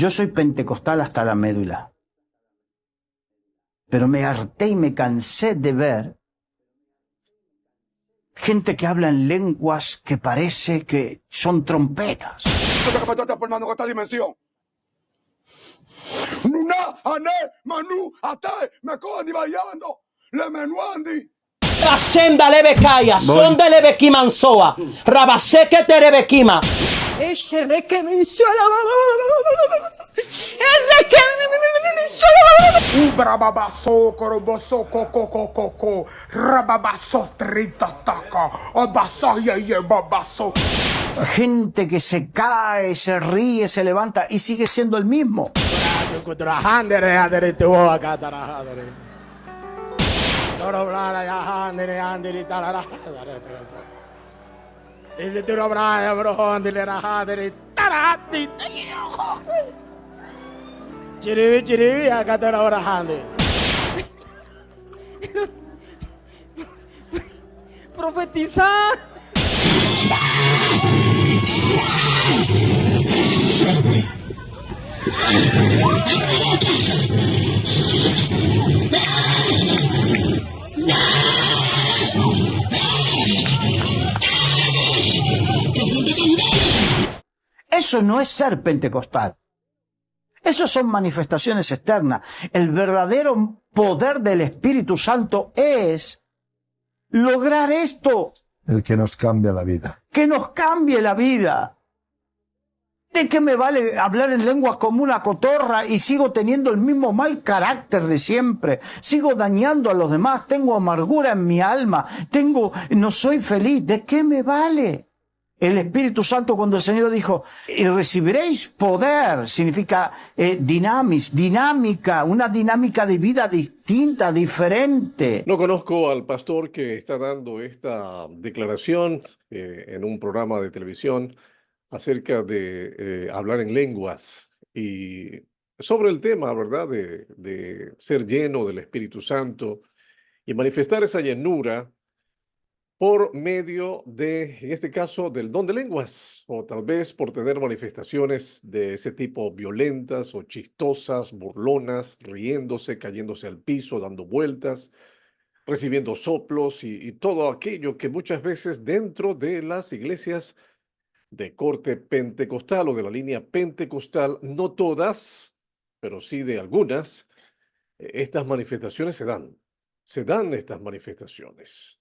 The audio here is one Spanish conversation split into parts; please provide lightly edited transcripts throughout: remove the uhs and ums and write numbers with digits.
Yo soy pentecostal hasta la médula. Pero me harté y me cansé de ver gente que habla en lenguas que parece que son trompetas. Eso es lo que me está transformando en esta dimensión. Nuna, Ané, Manu, Ate, me cojan y bailando. Le menuandi. Ascenda lebekaya, sonde lebekimansoa, rabaseke terebekima. Ubrababaso, coroboso, coco, rababaso, tritataka, obaso, ye, babaso. Gente que se cae, se ríe, se levanta y sigue siendo el mismo. Profetizar. Eso no es ser pentecostal. Eso son manifestaciones externas. El verdadero poder del Espíritu Santo es lograr esto. El que nos cambia la vida. Que nos cambie la vida. ¿De qué me vale hablar en lenguas como una cotorra y sigo teniendo el mismo mal carácter de siempre? Sigo dañando a los demás, tengo amargura en mi alma, no soy feliz. ¿De qué me vale? El Espíritu Santo, cuando el Señor dijo, y recibiréis poder, significa dinámica, una dinámica de vida distinta, diferente. No conozco al pastor que está dando esta declaración en un programa de televisión acerca de hablar en lenguas y sobre el tema, ¿verdad?, de ser lleno del Espíritu Santo y manifestar esa llenura por medio de, en este caso, del don de lenguas, o tal vez por tener manifestaciones de ese tipo violentas o chistosas, burlonas, riéndose, cayéndose al piso, dando vueltas, recibiendo soplos y todo aquello que muchas veces dentro de las iglesias de corte pentecostal o de la línea pentecostal, no todas, pero sí de algunas, estas manifestaciones se dan estas manifestaciones.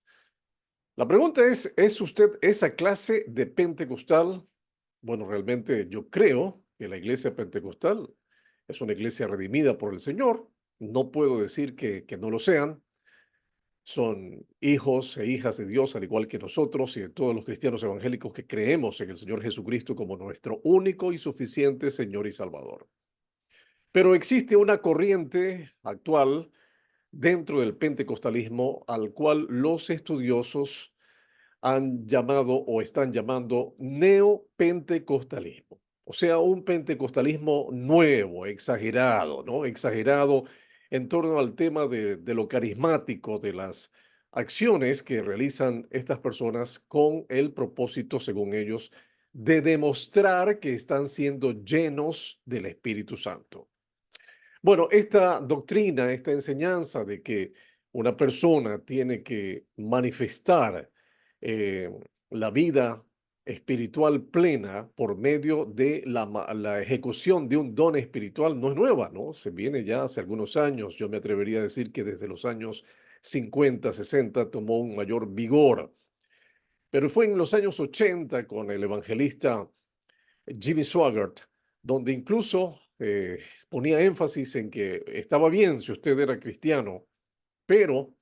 La pregunta ¿es usted esa clase de pentecostal? Bueno, realmente yo creo que la iglesia pentecostal es una iglesia redimida por el Señor. No puedo decir que no lo sean. Son hijos e hijas de Dios, al igual que nosotros y de todos los cristianos evangélicos que creemos en el Señor Jesucristo como nuestro único y suficiente Señor y Salvador. Pero existe una corriente actual dentro del pentecostalismo al cual los estudiosos han llamado o están llamando neopentecostalismo. O sea, un pentecostalismo nuevo, exagerado, ¿no? Exagerado en torno al tema de lo carismático, de las acciones que realizan estas personas con el propósito, según ellos, de demostrar que están siendo llenos del Espíritu Santo. Bueno, esta doctrina, esta enseñanza de que una persona tiene que manifestar eh, la vida espiritual plena por medio de la ejecución de un don espiritual no es nueva, ¿no? Se viene ya hace algunos años, yo me atrevería a decir que desde los años 50, 60 tomó un mayor vigor, pero fue en los años 80 con el evangelista Jimmy Swaggart, donde incluso ponía énfasis en que estaba bien si usted era cristiano, pero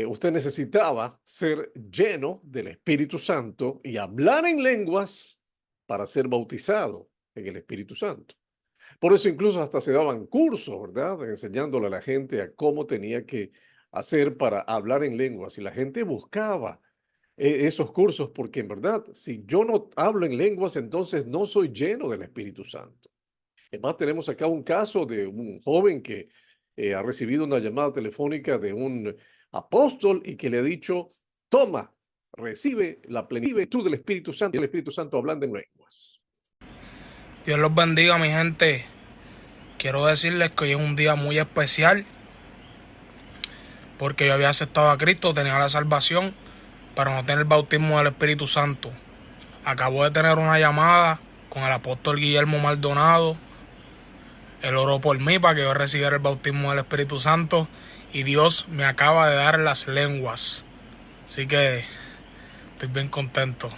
usted necesitaba ser lleno del Espíritu Santo y hablar en lenguas para ser bautizado en el Espíritu Santo. Por eso incluso hasta se daban cursos, ¿verdad?, enseñándole a la gente a cómo tenía que hacer para hablar en lenguas. Y la gente buscaba esos cursos porque en verdad, si yo no hablo en lenguas, entonces no soy lleno del Espíritu Santo. Además, tenemos acá un caso de un joven que ha recibido una llamada telefónica de un apóstol y que le ha dicho, toma, recibe la plenitud del Espíritu Santo y el Espíritu Santo hablando en lenguas. Dios los bendiga, mi gente. Quiero decirles que hoy es un día muy especial porque yo había aceptado a Cristo, tenía la salvación, pero no tenía el bautismo del Espíritu Santo. Acabo de tener una llamada con el apóstol Guillermo Maldonado. Él oró por mí para que yo recibiera el bautismo del Espíritu Santo y Dios me acaba de dar las lenguas. Así que estoy bien contento.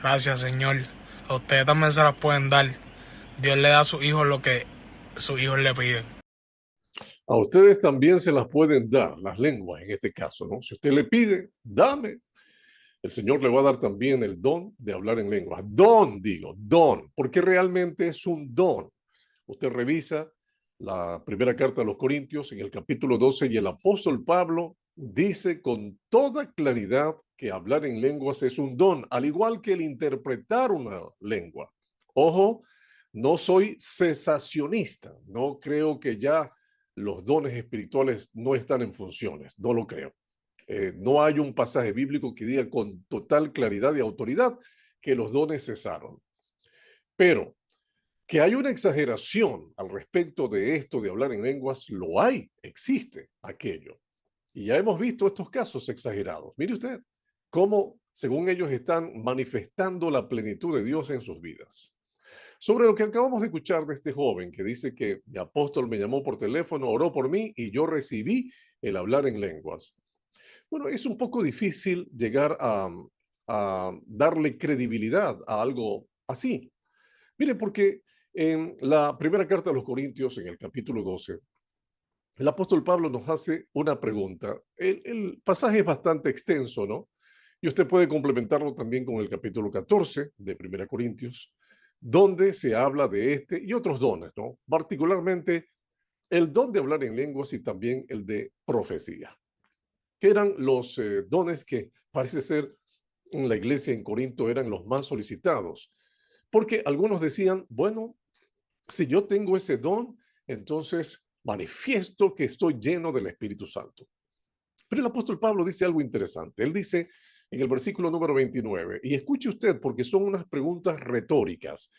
Gracias, Señor. A ustedes también se las pueden dar. Dios le da a sus hijos lo que sus hijos le piden. A ustedes también se las pueden dar, las lenguas en este caso, ¿no? Si usted le pide, dame. El Señor le va a dar también el don de hablar en lenguas. Don, porque realmente es un don. Usted revisa la primera carta a los Corintios en el capítulo 12 y el apóstol Pablo dice con toda claridad que hablar en lenguas es un don, al igual que el interpretar una lengua. Ojo, no soy cesacionista, no creo que ya los dones espirituales no están en funciones, no lo creo. No hay un pasaje bíblico que diga con total claridad y autoridad que los dones cesaron. Pero que hay una exageración al respecto de esto de hablar en lenguas, lo hay, existe aquello. Y ya hemos visto estos casos exagerados. Mire usted cómo, según ellos, están manifestando la plenitud de Dios en sus vidas. Sobre lo que acabamos de escuchar de este joven que dice que mi apóstol me llamó por teléfono, oró por mí y yo recibí el hablar en lenguas. Bueno, es un poco difícil llegar a darle credibilidad a algo así. Mire, porque en la primera carta a los Corintios, en el capítulo 12, el apóstol Pablo nos hace una pregunta. El pasaje es bastante extenso, ¿no? Y usted puede complementarlo también con el capítulo 14 de Primera Corintios, donde se habla de este y otros dones, ¿no? Particularmente el don de hablar en lenguas y también el de profecía, que eran los dones que parece ser en la iglesia en Corinto eran los más solicitados. Porque algunos decían, bueno, si yo tengo ese don, entonces manifiesto que estoy lleno del Espíritu Santo. Pero el apóstol Pablo dice algo interesante. Él dice en el versículo número 29, y escuche usted porque son unas preguntas retóricas.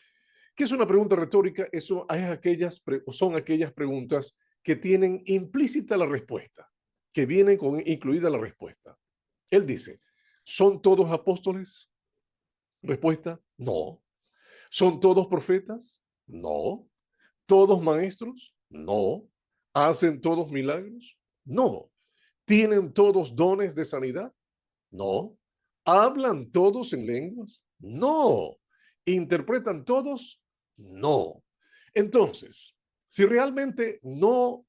¿Qué es una pregunta retórica? Son aquellas preguntas que tienen implícita la respuesta, que vienen con incluida la respuesta. Él dice, ¿son todos apóstoles? Respuesta, no. ¿Son todos profetas? No. ¿Todos maestros? No. ¿Hacen todos milagros? No. ¿Tienen todos dones de sanidad? No. ¿Hablan todos en lenguas? No. ¿Interpretan todos? No. Entonces, si realmente no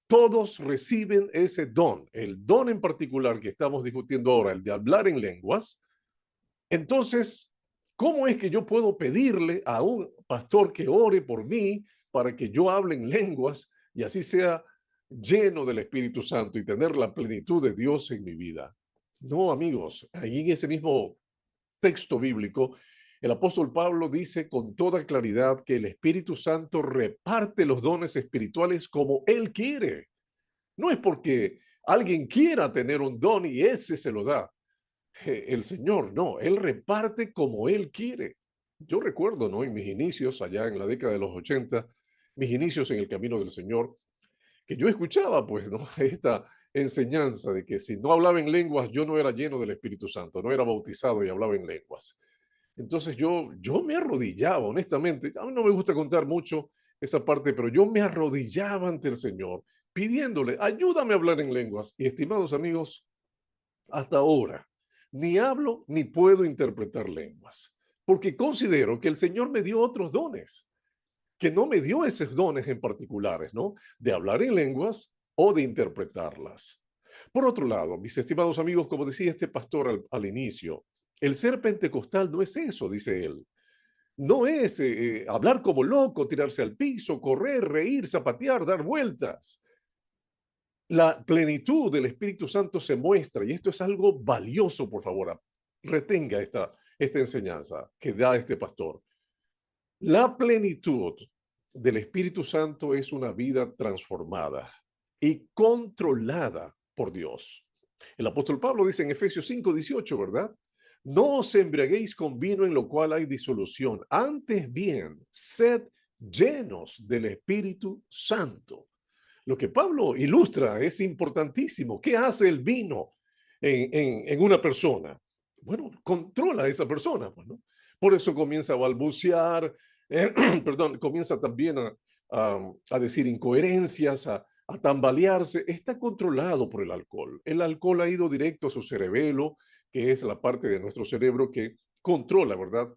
todos reciben ese don, el don en particular que estamos discutiendo ahora, el de hablar en lenguas, entonces, ¿cómo es que yo puedo pedirle a un pastor que ore por mí para que yo hable en lenguas y así sea lleno del Espíritu Santo y tener la plenitud de Dios en mi vida? No, amigos, ahí en ese mismo texto bíblico, el apóstol Pablo dice con toda claridad que el Espíritu Santo reparte los dones espirituales como Él quiere. No es porque alguien quiera tener un don y ese se lo da el Señor, no, Él reparte como Él quiere. Yo recuerdo, ¿no? En mis inicios, allá en la década de los 80, mis inicios en el camino del Señor, que yo escuchaba, pues, ¿no? Esta enseñanza de que si no hablaba en lenguas, yo no era lleno del Espíritu Santo, no era bautizado y hablaba en lenguas. Entonces yo me arrodillaba, honestamente. A mí no me gusta contar mucho esa parte, pero yo me arrodillaba ante el Señor, pidiéndole, ayúdame a hablar en lenguas. Y estimados amigos, hasta ahora, ni hablo ni puedo interpretar lenguas, porque considero que el Señor me dio otros dones, que no me dio esos dones en particulares, ¿no? De hablar en lenguas o de interpretarlas. Por otro lado, mis estimados amigos, como decía este pastor al inicio, el ser pentecostal no es eso, dice él. No es hablar como loco, tirarse al piso, correr, reír, zapatear, dar vueltas. La plenitud del Espíritu Santo se muestra, y esto es algo valioso, por favor, retenga esta enseñanza que da este pastor. La plenitud del Espíritu Santo es una vida transformada y controlada por Dios. El apóstol Pablo dice en Efesios 5:18, ¿verdad? No os embriaguéis con vino en lo cual hay disolución. Antes bien, sed llenos del Espíritu Santo. Lo que Pablo ilustra es importantísimo. ¿Qué hace el vino en una persona? Bueno, controla a esa persona. Bueno, por eso comienza a balbucear, perdón, comienza también a decir incoherencias, a tambalearse. Está controlado por el alcohol. El alcohol ha ido directo a su cerebelo, que es la parte de nuestro cerebro que controla, ¿verdad?,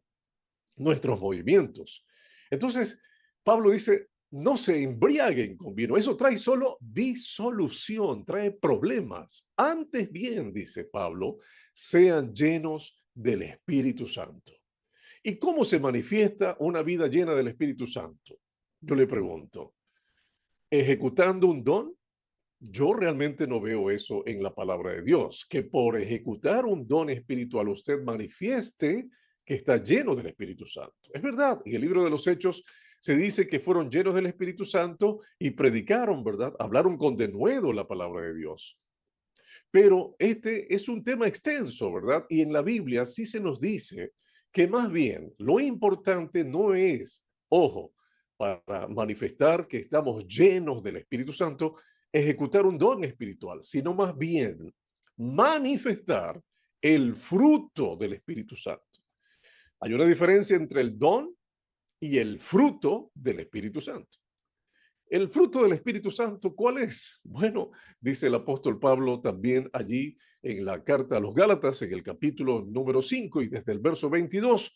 nuestros movimientos. Entonces, Pablo dice, no se embriaguen con vino. Eso trae solo disolución, trae problemas. Antes bien, dice Pablo, sean llenos del Espíritu Santo. ¿Y cómo se manifiesta una vida llena del Espíritu Santo? Yo le pregunto, ¿ejecutando un don? Yo realmente no veo eso en la palabra de Dios, que por ejecutar un don espiritual usted manifieste que está lleno del Espíritu Santo. Es verdad, en el libro de los Hechos se dice que fueron llenos del Espíritu Santo y predicaron, ¿verdad? Hablaron con denuedo la palabra de Dios. Pero este es un tema extenso, ¿verdad? Y en la Biblia sí se nos dice que más bien lo importante no es, ojo, para manifestar que estamos llenos del Espíritu Santo, ejecutar un don espiritual, sino más bien manifestar el fruto del Espíritu Santo. Hay una diferencia entre el don y el fruto del Espíritu Santo. El fruto del Espíritu Santo, ¿cuál es? Bueno, dice el apóstol Pablo también allí en la carta a los Gálatas, en el capítulo número 5 y desde el verso 22,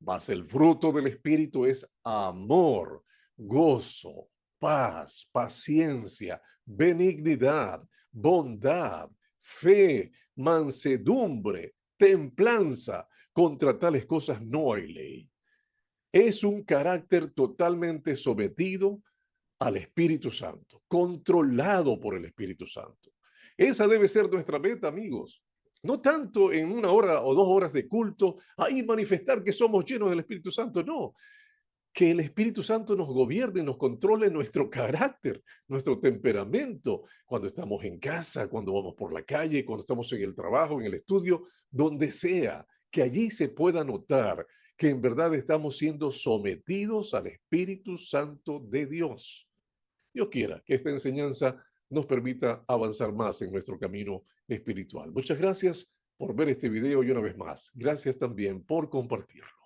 mas el fruto del Espíritu es amor, gozo, paz, paciencia, benignidad, bondad, fe, mansedumbre, templanza. Contra tales cosas no hay ley. Es un carácter totalmente sometido al Espíritu Santo, controlado por el Espíritu Santo. Esa debe ser nuestra meta, amigos. No tanto en 1 hora o 2 horas de culto, ahí manifestar que somos llenos del Espíritu Santo, no. Que el Espíritu Santo nos gobierne, nos controle nuestro carácter, nuestro temperamento, cuando estamos en casa, cuando vamos por la calle, cuando estamos en el trabajo, en el estudio, donde sea, que allí se pueda notar que en verdad estamos siendo sometidos al Espíritu Santo de Dios. Dios quiera que esta enseñanza nos permita avanzar más en nuestro camino espiritual. Muchas gracias por ver este video y una vez más, gracias también por compartirlo.